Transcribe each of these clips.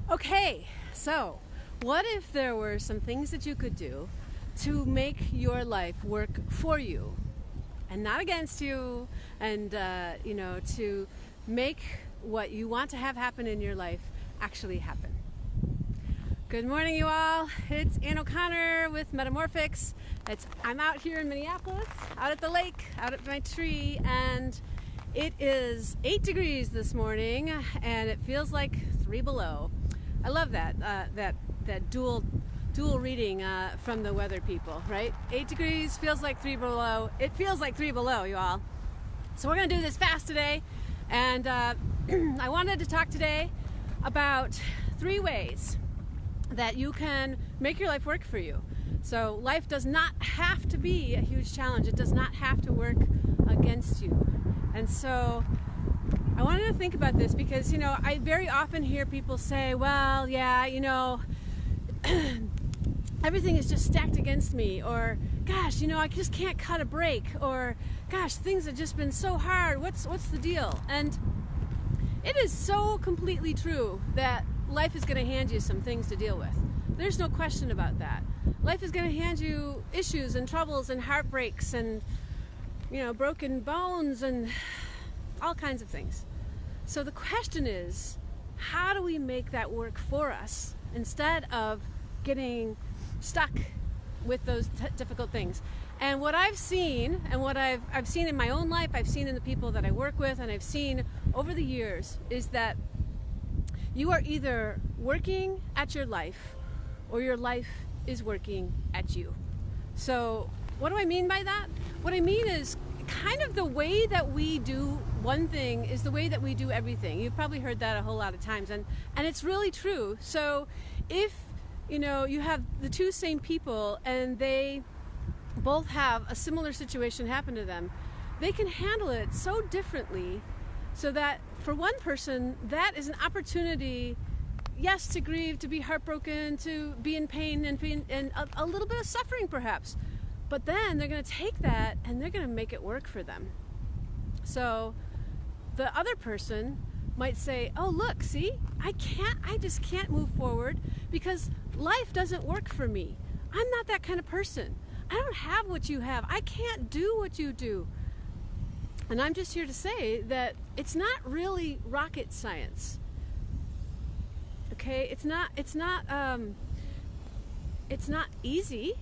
Okay, so what if there were some things that you could do to make your life work for you and not against you, and to make what you want to have happen in your life actually happen? Good morning, you all. It's Ann O'Connor with Metamorphics. I'm out here in Minneapolis, out at the lake, out at my tree, and it is 8 degrees this morning, and it feels like 3 below. I love that dual reading from the weather people, right? 8 degrees feels like 3 below. It feels like 3 below, you all. So we're gonna do this fast today, and I wanted to talk today about 3 ways that you can make your life work for you. So life does not have to be a huge challenge. It does not have to work against you. And so I wanted to think about this because, I very often hear people say, well, yeah, everything is just stacked against me, or gosh, I just can't cut a break, or gosh, things have just been so hard. What's the deal? And it is so completely true that life is going to hand you some things to deal with. There's no question about that. Life is going to hand you issues and troubles and heartbreaks and, broken bones and all kinds of things. So the question is, how do we make that work for us instead of getting stuck with those difficult things? And what I've seen, and what I've seen in my own life, I've seen in the people that I work with, and I've seen over the years, is that you are either working at your life or your life is working at you. So what do I mean by that? What I mean is kind of the way that we do one thing is the way that we do everything. You've probably heard that a whole lot of times, and it's really true. So if you have the two same people and they both have a similar situation happen to them, they can handle it so differently, so that for one person that is an opportunity, yes, to grieve, to be heartbroken, to be in pain and a little bit of suffering perhaps. But then they're going to take that and they're going to make it work for them. So the other person might say, oh, look, see, I just can't move forward because life doesn't work for me. I'm not that kind of person. I don't have what you have. I can't do what you do. And I'm just here to say that it's not really rocket science. Okay? It's not easy.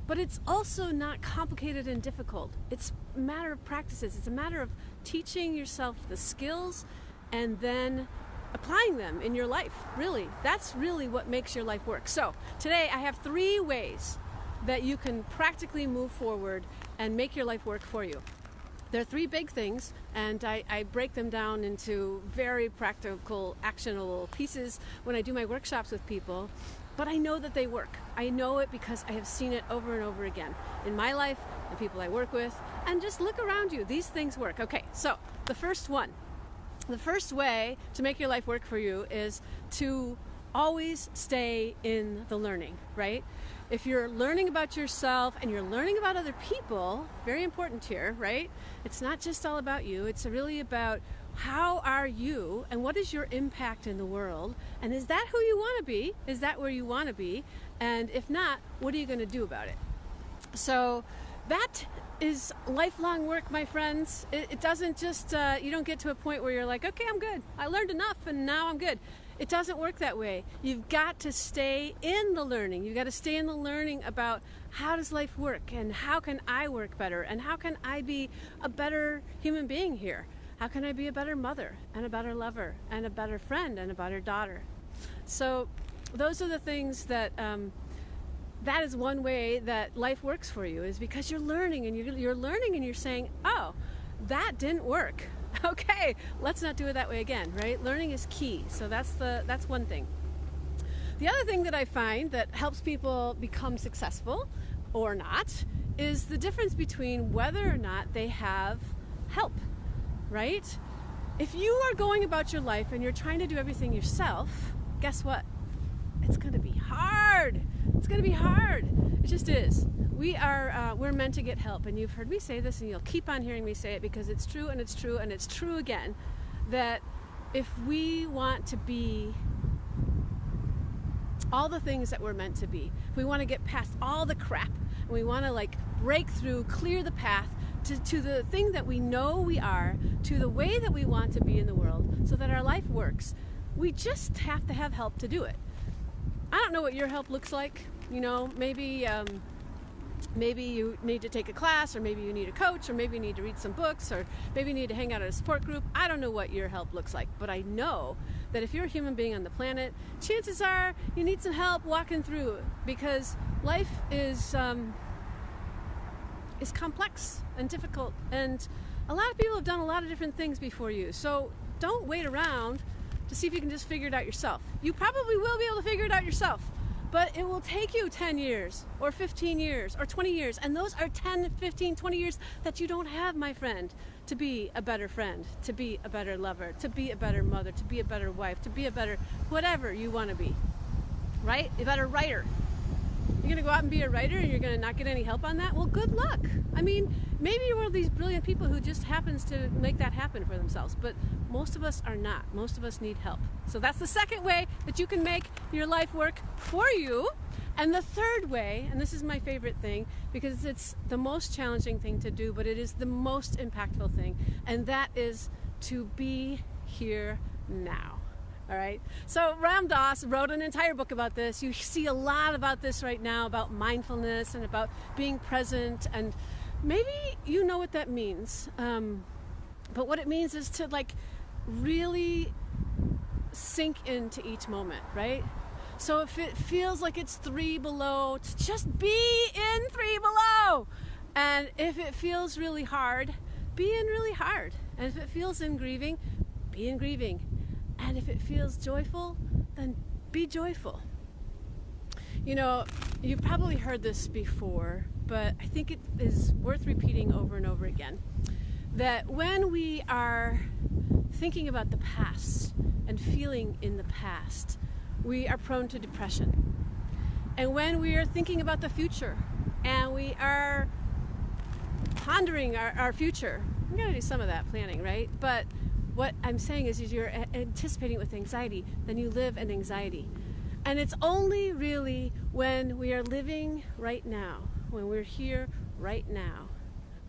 But it's also not complicated and difficult. It's a matter of practices. It's a matter of teaching yourself the skills and then applying them in your life, really. That's really what makes your life work. So today I have 3 ways that you can practically move forward and make your life work for you. There are 3 big things, and I break them down into very practical, actionable pieces when I do my workshops with people. But I know that they work. I know it because I have seen it over and over again in my life, the people I work with, and just look around you. These things work. Okay, so the first way to make your life work for you is to always stay in the learning, right? If you're learning about yourself and you're learning about other people, very important here, right? It's not just all about you. It's really about how are you and what is your impact in the world, and is that who you want to be? Is that where you want to be? And if not, what are you going to do about it? So that is lifelong work, my friends. It doesn't just, you don't get to a point where you're like, okay, I'm good. I learned enough and now I'm good. It doesn't work that way. You've got to stay in the learning. You've got to stay in the learning about how does life work and how can I work better and how can I be a better human being here? How can I be a better mother and a better lover and a better friend and a better daughter? So those are the things that that is one way that life works for you, is because you're learning and you're learning and you're saying, oh, that didn't work. Okay, let's not do it that way again, right? Learning is key. So that's one thing. The other thing that I find that helps people become successful or not is the difference between whether or not they have help. Right? If you are going about your life and you're trying to do everything yourself, guess what? It's going to be hard. It's going to be hard. It just is. We're meant to get help, and you've heard me say this, and you'll keep on hearing me say it because it's true, and it's true, and it's true again, that if we want to be all the things that we're meant to be, if we want to get past all the crap, and we want to like break through, clear the path to the thing that we know we are, to the way that we want to be in the world, so that our life works, we just have to have help to do it. I don't know what your help looks like. You know, maybe you need to take a class, or maybe you need a coach, or maybe you need to read some books, or maybe you need to hang out at a support group. I don't know what your help looks like, but I know that if you're a human being on the planet, chances are you need some help walking through it, because life is complex and difficult, and a lot of people have done a lot of different things before you. So don't wait around to see if you can just figure it out yourself. You probably will be able to figure it out yourself, but it will take you 10 years or 15 years or 20 years. And those are 10, 15, 20 years that you don't have, my friend, to be a better friend, to be a better lover, to be a better mother, to be a better wife, to be a better whatever you want to be, right? A better writer. You're going to go out and be a writer and you're going to not get any help on that? Well, good luck. I mean, maybe you're one of these brilliant people who just happens to make that happen for themselves, but most of us are not. Most of us need help. So that's the second way that you can make your life work for you. And the third way, and this is my favorite thing, because it's the most challenging thing to do, but it is the most impactful thing, and that is to be here now. All right. So Ram Dass wrote an entire book about this. You see a lot about this right now, about mindfulness and about being present. And maybe you know what that means. But what it means is to like really sink into each moment, right? So if it feels like it's 3 below, to just be in 3 below. And if it feels really hard, be in really hard. And if it feels in grieving, be in grieving. And if it feels joyful, then be joyful. You know, you've probably heard this before, but I think it is worth repeating over and over again. That when we are thinking about the past and feeling in the past, we are prone to depression. And when we are thinking about the future and we are pondering our future, we gotta do some of that planning, right? But what I'm saying is you're anticipating with anxiety, then you live in anxiety. And it's only really when we are living right now, when we're here right now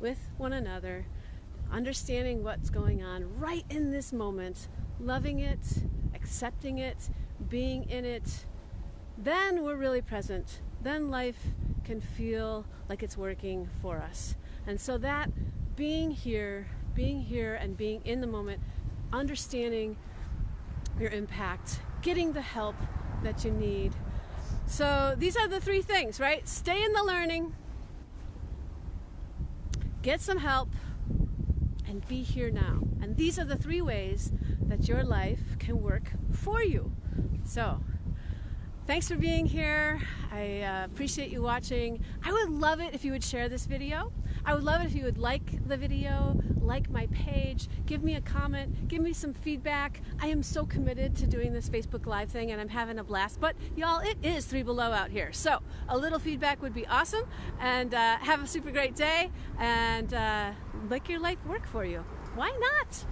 with one another, understanding what's going on right in this moment, loving it, accepting it, being in it, then we're really present. Then life can feel like it's working for us. And so that being here and being in the moment, understanding your impact, getting the help that you need. So these are the 3 things, right? Stay in the learning, get some help, and be here now. And these are the 3 ways that your life can work for you. So thanks for being here. I appreciate you watching. I would love it if you would share this video. I would love it if you would like the video, like my page, give me a comment, give me some feedback. I am so committed to doing this Facebook Live thing and I'm having a blast. But y'all, it is 3 below out here. So a little feedback would be awesome. And have a super great day and make your life work for you. Why not?